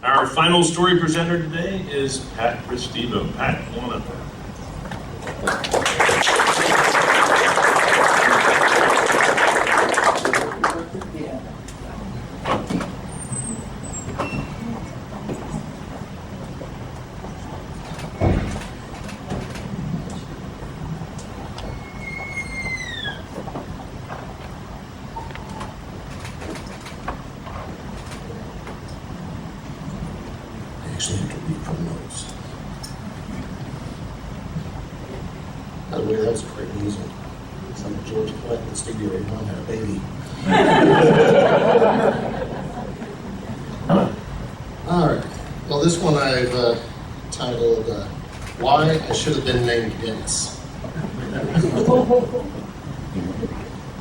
Our final story presenter today is Pat Restivo. Pat, come on up. Actually have to read from notes. By the way, that was a great music. It's like George Clinton in the studio every time had a baby. All right. Well, this one I've titled Why I Should Have Been Named Dennis.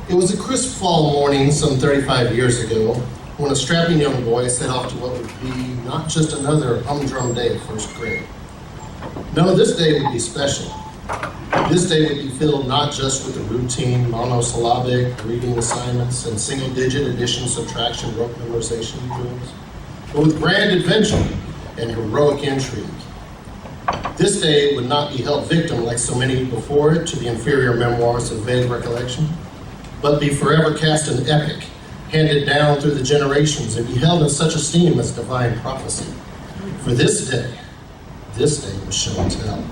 It was a crisp fall morning some 35 years ago when a strapping young boy set off to what would be not just another humdrum day of first grade. No, this day would be special. This day would be filled not just with the routine monosyllabic reading assignments and single-digit addition, subtraction, rote memorization drills, but with grand adventure and heroic intrigue. This day would not be held victim, like so many before it, to the inferior memoirs of vague recollection, but be forever cast an epic, handed down through the generations and be held in such esteem as divine prophecy. For this day was show and tell.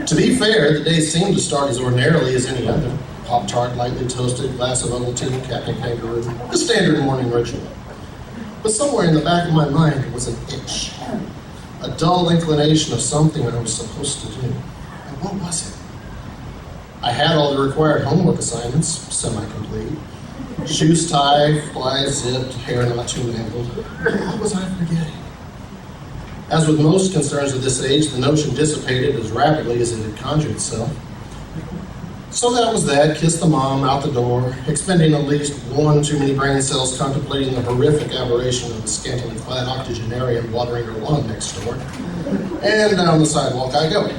To be fair, the day seemed to start as ordinarily as any other. Pop-Tart, lightly toasted, glass of Ovaltine, Captain Kangaroo, the standard morning ritual. But somewhere in the back of my mind was an itch, a dull inclination of something I was supposed to do. And what was it? I had all the required homework assignments, semi-complete. Shoes tied, flies zipped, hair not too mangled. What was I forgetting? As with most concerns of this age, the notion dissipated as rapidly as it had conjured itself. So that was that, kissed the mom, out the door, expending at least one too many brain cells contemplating the horrific aberration of a scantily clad octogenarian watering her lawn next door. And down the sidewalk I go.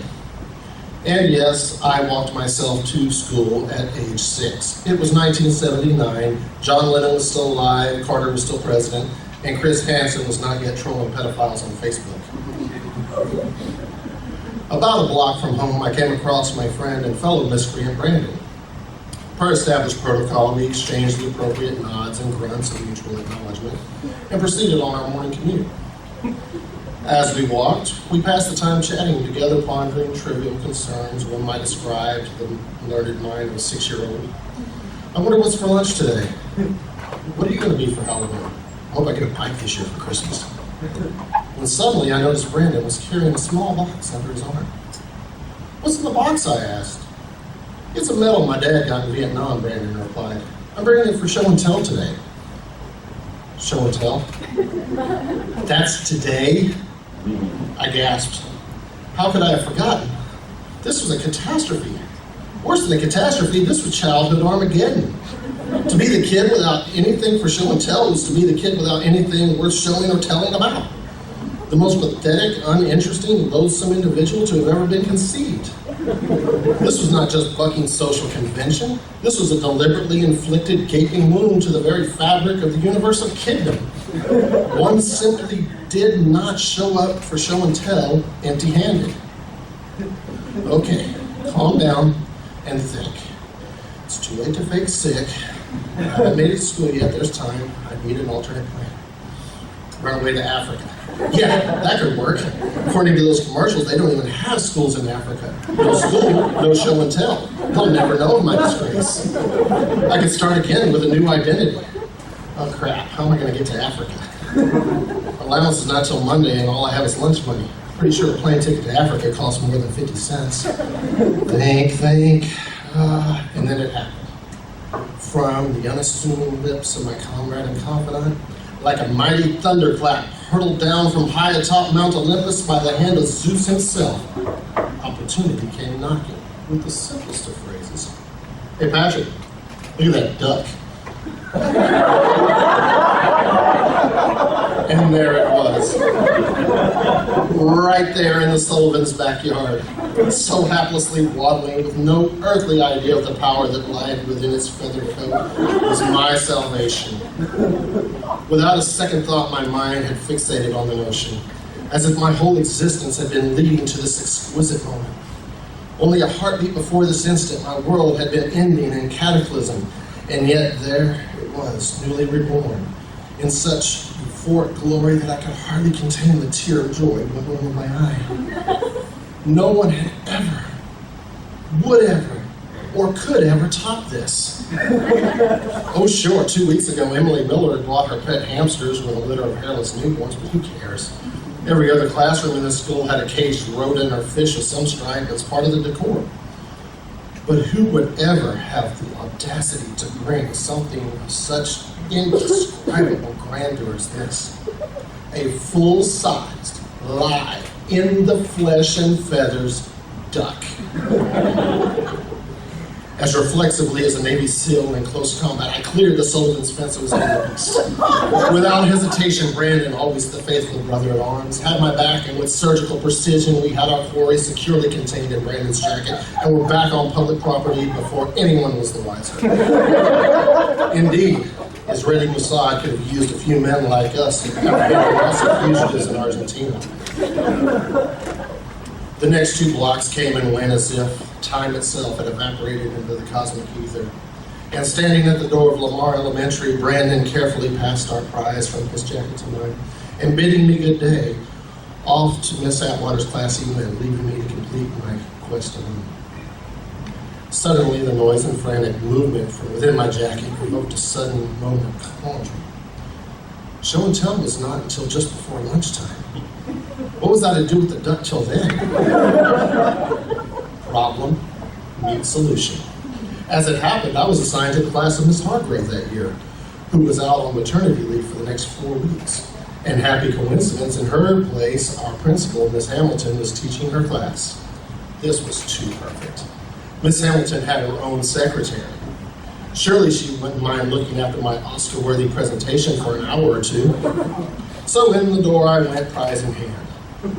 And yes, I walked myself to school at age 6. It was 1979, John Lennon was still alive, Carter was still president, and Chris Hansen was not yet trolling pedophiles on Facebook. About a block from home, I came across my friend and fellow miscreant Brandon. Per established protocol, we exchanged the appropriate nods and grunts of mutual acknowledgement and proceeded on our morning commute. As we walked, we passed the time chatting together, pondering trivial concerns one might ascribe to the learned mind of a 6-year-old. I wonder what's for lunch today. What are you going to be for Halloween? I hope I get a pike this year for Christmas. When suddenly I noticed Brandon was carrying a small box under his arm. What's in the box, I asked. It's a medal my dad got in Vietnam, Brandon replied. I'm bringing it for show and tell today. Show and tell? That's today? I gasped. How could I have forgotten? This was a catastrophe. Worse than a catastrophe, this was childhood Armageddon. To be the kid without anything for show and tell was to be the kid without anything worth showing or telling about. The most pathetic, uninteresting, loathsome individual to have ever been conceived. This was not just bucking social convention. This was a deliberately inflicted gaping wound to the very fabric of the universe of kiddom. One simply did not show up for show and tell empty-handed. Okay, calm down and think. It's too late to fake sick. I haven't made it to school yet, there's time. I need an alternate plan. Run away to Africa. Yeah, that could work. According to those commercials, they don't even have schools in Africa. No school, no show and tell. They'll never know of my disgrace. I could start again with a new identity. Oh crap, how am I going to get to Africa? Allowance is not till Monday and all I have is lunch money. Pretty sure a plane ticket to Africa costs more than 50 cents. Think. And then it happened. From the unassuming lips of my comrade and confidant, like a mighty thunderclap hurtled down from high atop Mount Olympus by the hand of Zeus himself. Opportunity came knocking with the simplest of phrases. Hey Patrick, look at that duck. And there it was. Right there in the Sullivan's backyard. so haplessly waddling with no earthly idea of the power that lied within its feathered coat, was my salvation. Without a second thought, my mind had fixated on the notion, as if my whole existence had been leading to this exquisite moment. Only a heartbeat before this instant, my world had been ending in cataclysm, and yet there it was, newly reborn, in such euphoric glory that I could hardly contain the tear of joy wiggling in my eye. No one had ever, would ever, or could ever top this. Oh sure, 2 weeks ago, Emily Miller had brought her pet hamsters with a litter of hairless newborns, but who cares? Every other classroom in this school had a caged rodent or fish of some stripe as part of the decor. But who would ever have the audacity to bring something of such indescribable grandeur as this? A full-sized, live, in the flesh and feathers duck. As reflexively as a Navy SEAL in close combat, I cleared the Sullivan's fence that was in the beast. Without hesitation, Brandon, always the faithful brother at arms, had my back, and with surgical precision, we had our quarry securely contained in Brandon's jacket, and were back on public property before anyone was the wiser. Indeed, Israeli Mossad could have used a few men like us to apprehend fugitives in Argentina. The next 2 blocks came and went as if time itself had evaporated into the cosmic ether. And standing at the door of Lamar Elementary, Brandon carefully passed our prize from his jacket to mine, and bidding me good day, off to Miss Atwater's class he went, leaving me to complete my quest alone. Suddenly, the noise and frantic movement from within my jacket provoked a sudden moment of quandary. Show and tell was not until just before lunchtime. What was I to do with the duck till then? Problem, meet solution. As it happened, I was assigned to the class of Miss Hargrave that year, who was out on maternity leave for the next 4 weeks. And happy coincidence, in her place, our principal, Miss Hamilton, was teaching her class. This was too perfect. Miss Hamilton had her own secretary. Surely she wouldn't mind looking after my Oscar-worthy presentation for an hour or 2. So in the door I went, prize in hand.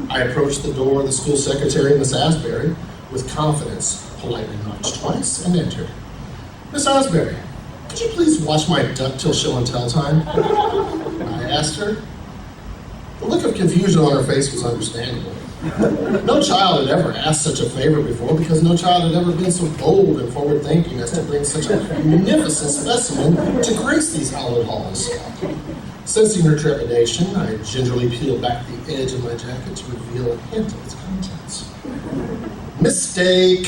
I approached the door of the school secretary, Miss Asbury, with confidence, politely knocked twice, and entered. Miss Asbury, could you please watch my duck till show and tell time? I asked her. The look of confusion on her face was understandable. No child had ever asked such a favor before, because no child had ever been so bold and forward-thinking as to bring such a magnificent specimen to grace these hallowed halls. Sensing her trepidation, I gingerly peeled back the edge of my jacket to reveal a hint of its contents. Mistake!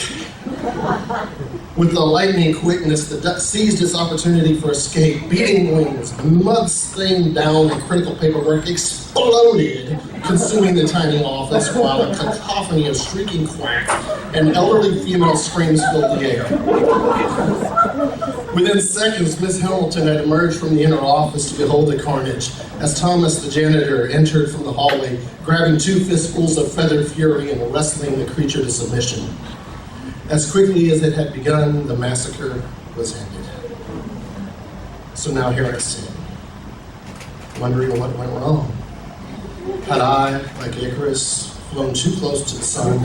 With the lightning quickness, the duck seized its opportunity for escape, beating wings, mud-stained down, and critical paperwork exploded, consuming the tiny office, while a cacophony of shrieking quacks and elderly female screams filled the air. Within seconds, Miss Hamilton had emerged from the inner office to behold the carnage, as Thomas, the janitor, entered from the hallway, grabbing 2 fistfuls of feathered fury and wrestling the creature to submission. As quickly as it had begun, the massacre was ended. So now here I sit, wondering what went wrong. Had I, like Icarus, flown too close to the sun,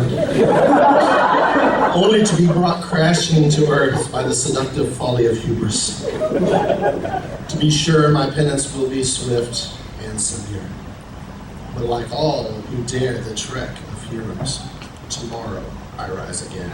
only to be brought crashing to earth by the seductive folly of hubris? To be sure, my penance will be swift and severe. But like all who dare the trek of heroes, tomorrow I rise again.